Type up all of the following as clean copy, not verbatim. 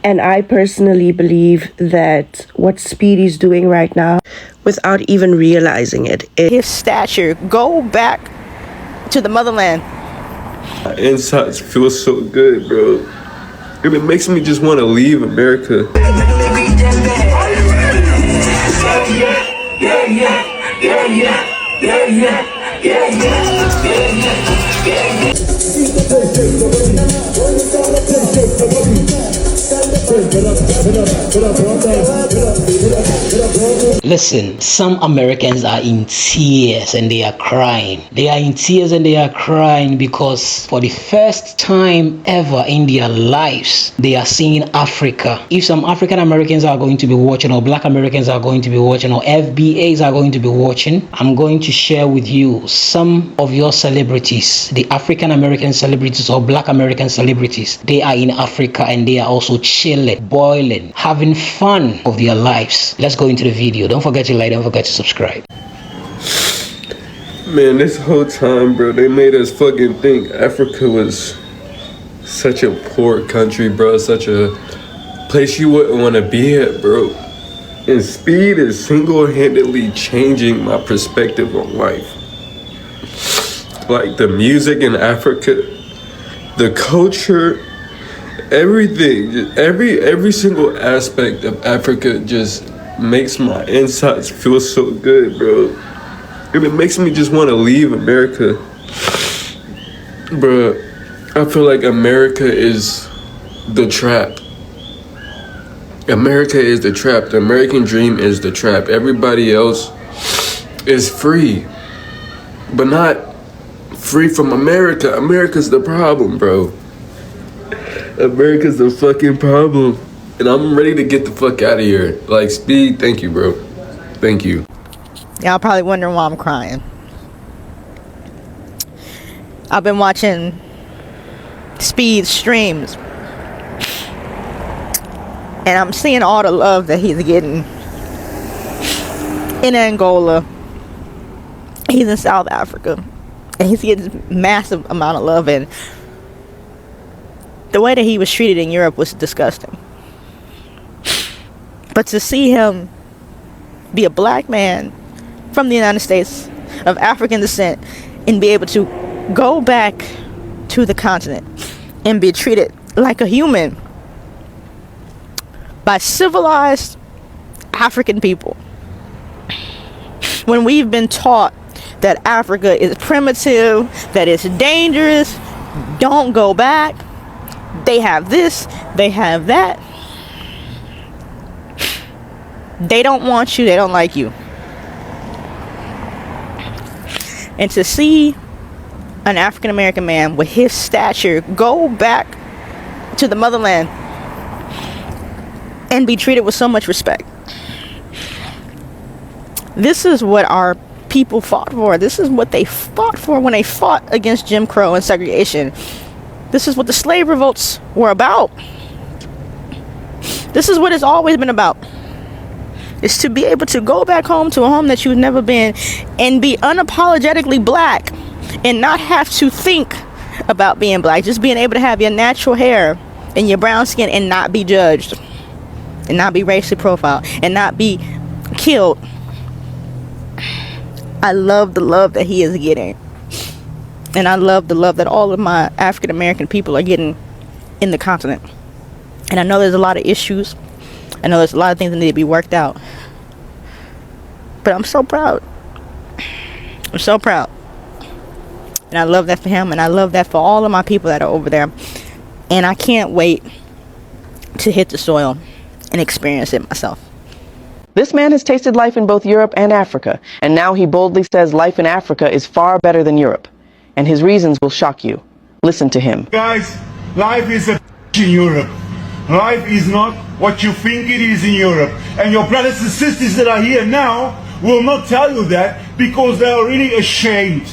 And I personally believe that what Speed is doing right now, without even realizing it, his stature, go back to the motherland. My insides feel so good, bro. And it makes me just want to leave America. Listen, some Americans are in tears and they are crying. They are in tears and they are crying because for the first time ever in their lives, they are seeing Africa. If some African Americans are going to be watching, or Black Americans are going to be watching, or FBAs are going to be watching, I'm going to share with you some of your celebrities, the African American celebrities or Black American celebrities. They are in Africa and they are also chilling, boiling, having fun of their lives. Let's go into the video. Don't forget to like, don't forget to subscribe. Man, this whole time, bro, they made us fucking think Africa was such a poor country, bro. Such a place you wouldn't want to be at, bro. And Speed is single-handedly changing my perspective on life. Like the music in Africa, the culture, everything, every single aspect of Africa just makes my insides feel so good, bro. And it makes me just want to leave America. Bro, I feel like America is the trap. America is the trap. The American dream is the trap. Everybody else is free, but not free from America. America's the problem, bro. America's the fucking problem. And I'm ready to get the fuck out of here. Like, Speed, thank you, bro. Thank you. Y'all probably wondering why I'm crying. I've been watching Speed streams, and I'm seeing all the love that he's getting in Angola. He's in South Africa, and he's getting massive amount of love. And the way that he was treated in Europe was disgusting. But to see him be a black man from the United States of African descent and be able to go back to the continent and be treated like a human by civilized African people, when we've been taught that Africa is primitive, that it's dangerous, don't go back, they have this, they have that, they don't want you, they don't like you. And to see an African American man with his stature go back to the motherland and be treated with so much respect. This is what our people fought for. This is what they fought for when they fought against Jim Crow and segregation. This is what the slave revolts were about. This is what it's always been about. It's to be able to go back home to a home that you've never been and be unapologetically black and not have to think about being black. Just being able to have your natural hair and your brown skin and not be judged and not be racially profiled and not be killed. I love the love that he is getting. And I love the love that all of my African American people are getting in the continent. And I know there's a lot of issues. I know there's a lot of things that need to be worked out. But I'm so proud. I'm so proud. And I love that for him. And I love that for all of my people that are over there. And I can't wait to hit the soil and experience it myself. This man has tasted life in both Europe and Africa. And now he boldly says life in Africa is far better than Europe. And his reasons will shock you. Listen to him. Guys, life is in Europe. Life is not what you think it is in Europe. And your brothers and sisters that are here now will not tell you that because they are really ashamed.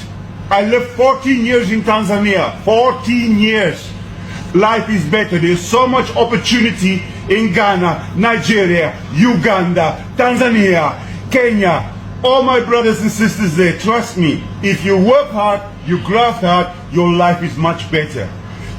I lived 14 years in Tanzania. 14 years. Life is better. There's so much opportunity in Ghana, Nigeria, Uganda, Tanzania, Kenya. All my brothers and sisters there, trust me, if you work hard, you graft hard, your life is much better.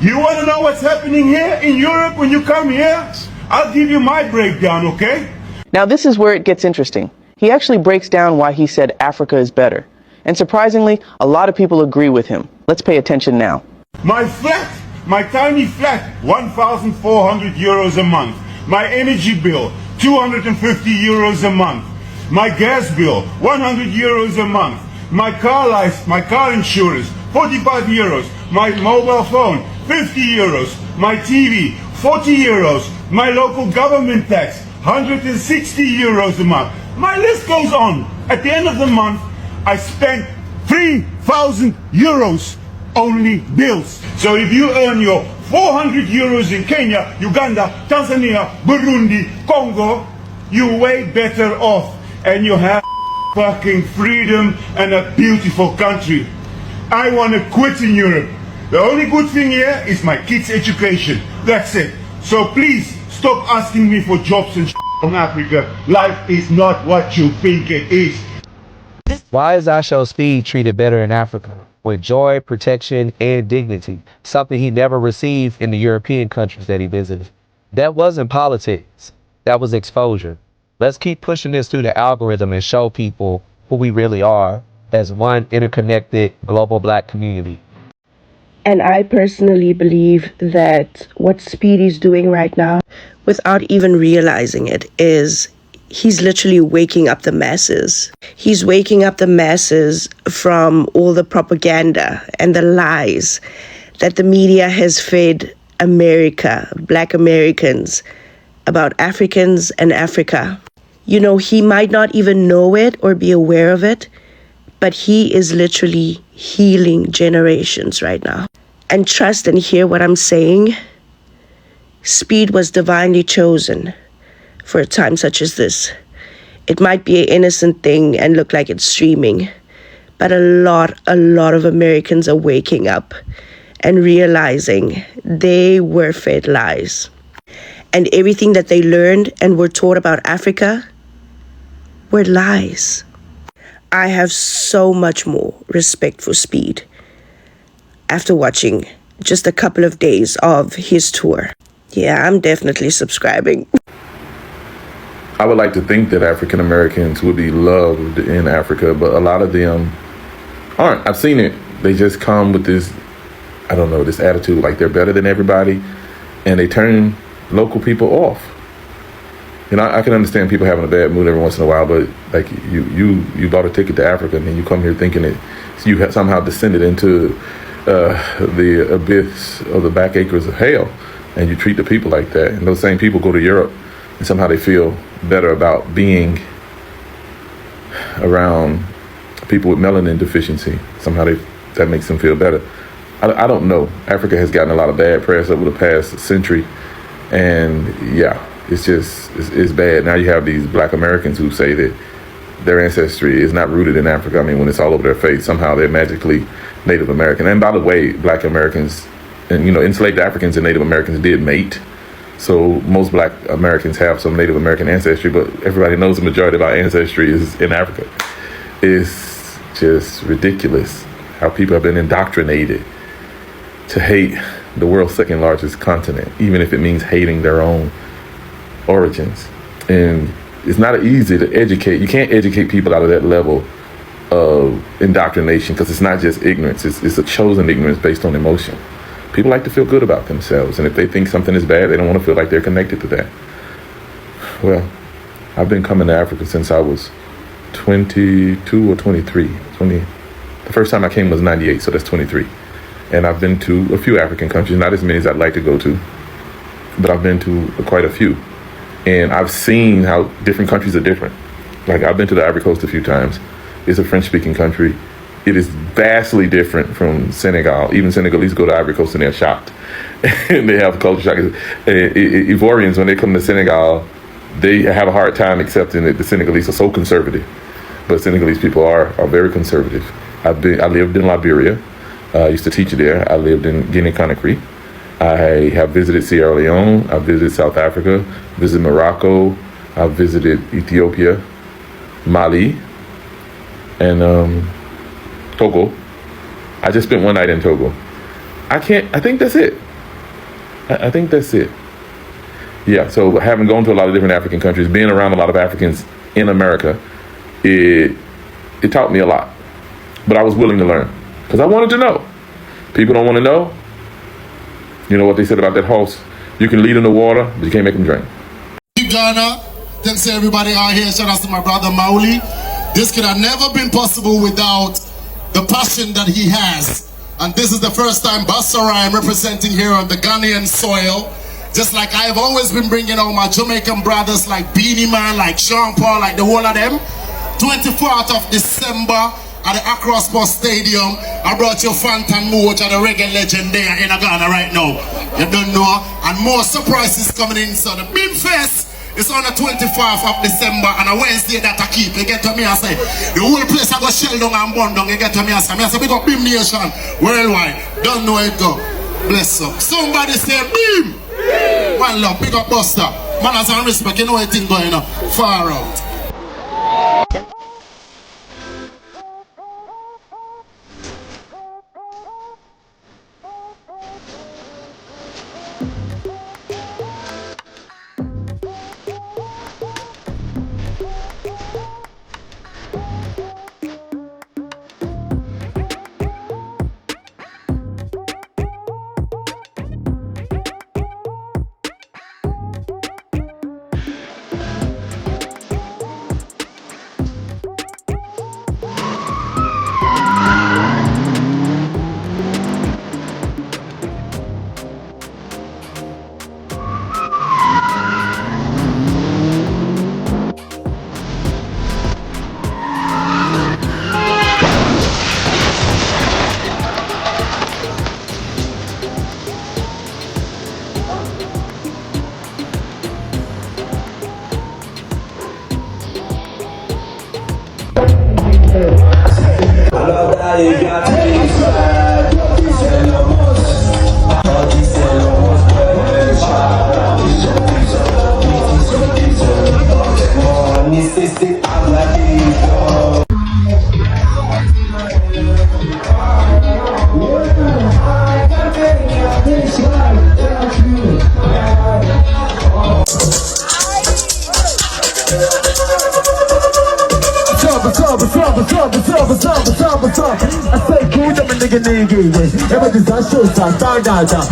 You want to know what's happening here in Europe when you come here? I'll give you my breakdown, okay? Now this is where it gets interesting. He actually breaks down why he said Africa is better. And surprisingly, a lot of people agree with him. Let's pay attention now. My flat, my tiny flat, 1,400 euros a month. My energy bill, 250 euros a month. My gas bill, 100 euros a month. My car insurance, 45 euros. My mobile phone, 50 euros. My TV, 40 euros. My local government tax, 160 euros a month. My list goes on. At the end of the month, I spent 3,000 euros only bills. So if you earn your 400 euros in Kenya, Uganda, Tanzania, Burundi, Congo, you're way better off. And you have fucking freedom and a beautiful country. I want to quit in Europe. The only good thing here is my kids' education. That's it. So please stop asking me for jobs and from Africa. Life is not what you think it is. Why is IShowSpeed treated better in Africa? With joy, protection, and dignity, something he never received in the European countries that he visited. That wasn't politics. That was exposure. Let's keep pushing this through the algorithm and show people who we really are as one interconnected global Black community. And I personally believe that what Speedy's doing right now, without even realizing it, is he's literally waking up the masses. He's waking up the masses from all the propaganda and the lies that the media has fed America, Black Americans, about Africans and Africa. You know, he might not even know it or be aware of it, but he is literally healing generations right now. And trust and hear what I'm saying. Speed was divinely chosen for a time such as this. It might be an innocent thing and look like it's streaming, but a lot of Americans are waking up and realizing they were fed lies. And everything that they learned and were taught about Africa were lies. I have so much more respect for Speed after watching just a couple of days of his tour. Yeah, I'm definitely subscribing. I would like to think that African Americans would be loved in Africa, but a lot of them aren't. I've seen it. They just come with this, I don't know, this attitude like they're better than everybody, and they turn local people off. You know, I can understand people having a bad mood every once in a while, but like you bought a ticket to Africa and then you come here thinking that you have somehow descended into the abyss of the back acres of hell, and you treat the people like that. And those same people go to Europe and somehow they feel better about being around people with melanin deficiency. Somehow that makes them feel better. I don't know. Africa has gotten a lot of bad press over the past century, and yeah, it's bad. Now you have these Black Americans who say that their ancestry is not rooted in Africa. I mean, when it's all over their face, somehow they're magically Native American. And by the way, Black Americans and, you know, enslaved Africans and Native Americans did mate. So most Black Americans have some Native American ancestry, but everybody knows the majority of our ancestry is in Africa. It's just ridiculous how people have been indoctrinated to hate the world's second largest continent, even if it means hating their own origins. And it's not easy to educate. You can't educate people out of that level of indoctrination, because it's not just ignorance. It's a chosen ignorance based on emotion. People like to feel good about themselves, and if they think something is bad, they don't want to feel like they're connected to that. Well, I've been coming to Africa since I was 22 or 23. The first time I came was 98, so that's 23. And I've been to a few African countries, not as many as I'd like to go to, but I've been to quite a few. And I've seen how different countries are different. Like, I've been to the Ivory Coast a few times. It's a French-speaking country. It is vastly different from Senegal. Even Senegalese go to Ivory Coast and they're shocked. And they have culture shock. Ivorians, when they come to Senegal, they have a hard time accepting that the Senegalese are so conservative. But Senegalese people are very conservative. I lived in Liberia. I used to teach there. I lived in Guinea-Conakry. I have visited Sierra Leone. I visited South Africa, visited Morocco. I visited Ethiopia, Mali, and Togo. I just spent one night in Togo. I think that's it. I think that's it. Yeah, so having gone to a lot of different African countries, being around a lot of Africans in America, it taught me a lot. But I was willing to learn because I wanted to know. People don't want to know. You know what they said about that horse? You can lead them to water, but you can't make them drink. Ghana, thanks to everybody out here. Shout out to my brother Mauli. This could have never been possible without the passion that he has. And this is the first time Basara I'm representing here on the Ghanaian soil. Just like I've always been bringing all my Jamaican brothers like Beanie Man, like Sean Paul, like the whole of them. 24th of December at the Accra Sports Stadium, I brought you Fantan Moore, which are the reggae legend there in Ghana right now. You don't know. And more surprises coming in. So the Beam Fest is on the 24th of December and a Wednesday that I keep. You get to me, I say, the whole place I go shell down and burn down. You get to me, I say, big up Beam Nation worldwide. Don't know it go. Bless up. Somebody say Beam. One love, big up Buster. Manners and respect, you know what thing going on. Far out.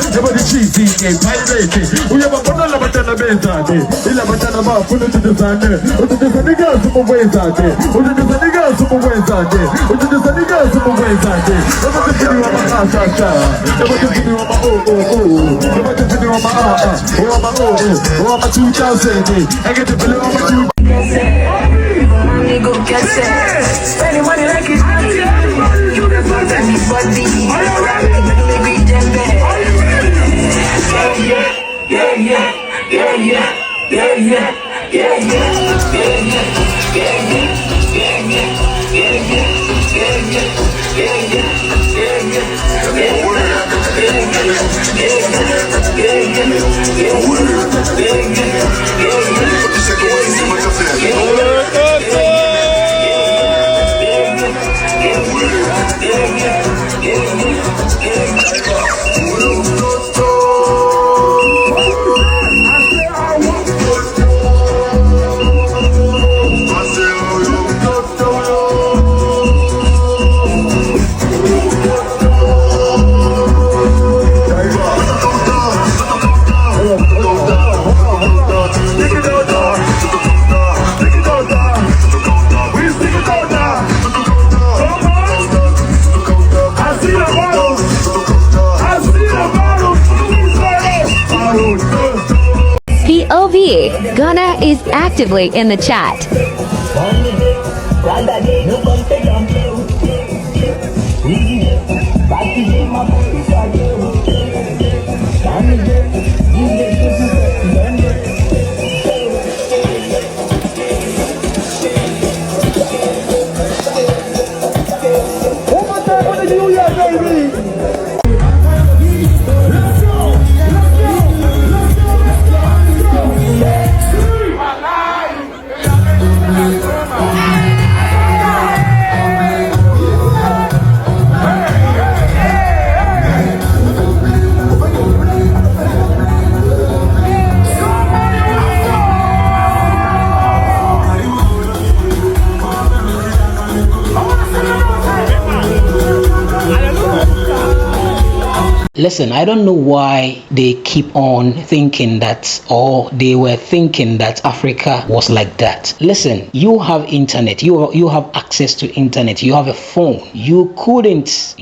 Everybody cheesy game, pirating. We have a bottle of a benza. Il a batana ba full to the sun. What is the niggas super ways out there? What is the niggas super ways out there? What is the niggas super ways out there? Everybody to do my cha. Everybody to do my Everybody to do my 2000. I get the bill on my money go get it. Spending money like it's money. Everybody. Are you ready? POV, Ghana is actively in the chat. Listen, I don't know why they keep on thinking that, or they were thinking that Africa was like that. Listen, you have internet, you have access to internet, you have a phone. You couldn't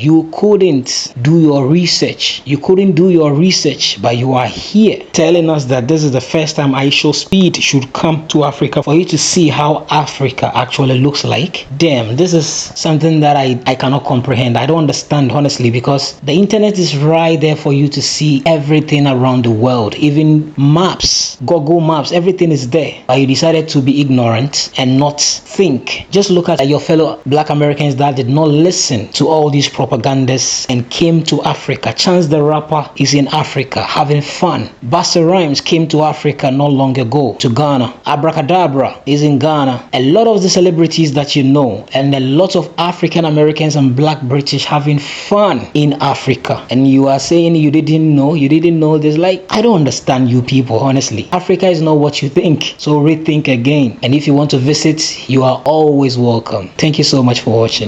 do your research. You couldn't do your research, but you are here telling us that this is the first time IShowSpeed should come to Africa for you to see how Africa actually looks like. Damn, this is something that I cannot comprehend. I don't understand, honestly, because the internet is right there for you to see everything around the world, even maps, Google Maps, everything is there. But you decided to be ignorant and not think. Just look at your fellow Black Americans that did not listen to all these propagandas and came to Africa. Chance the Rapper is in Africa having fun. Busta Rhymes came to Africa not long ago, to Ghana. Abracadabra is in Ghana. A lot of the celebrities that you know, and a lot of African Americans and Black British having fun in Africa. And you are saying you didn't know this. Like, I don't understand you people, honestly. Africa is not what you think, so rethink again. And if you want to visit, you are always welcome. Thank you so much for watching.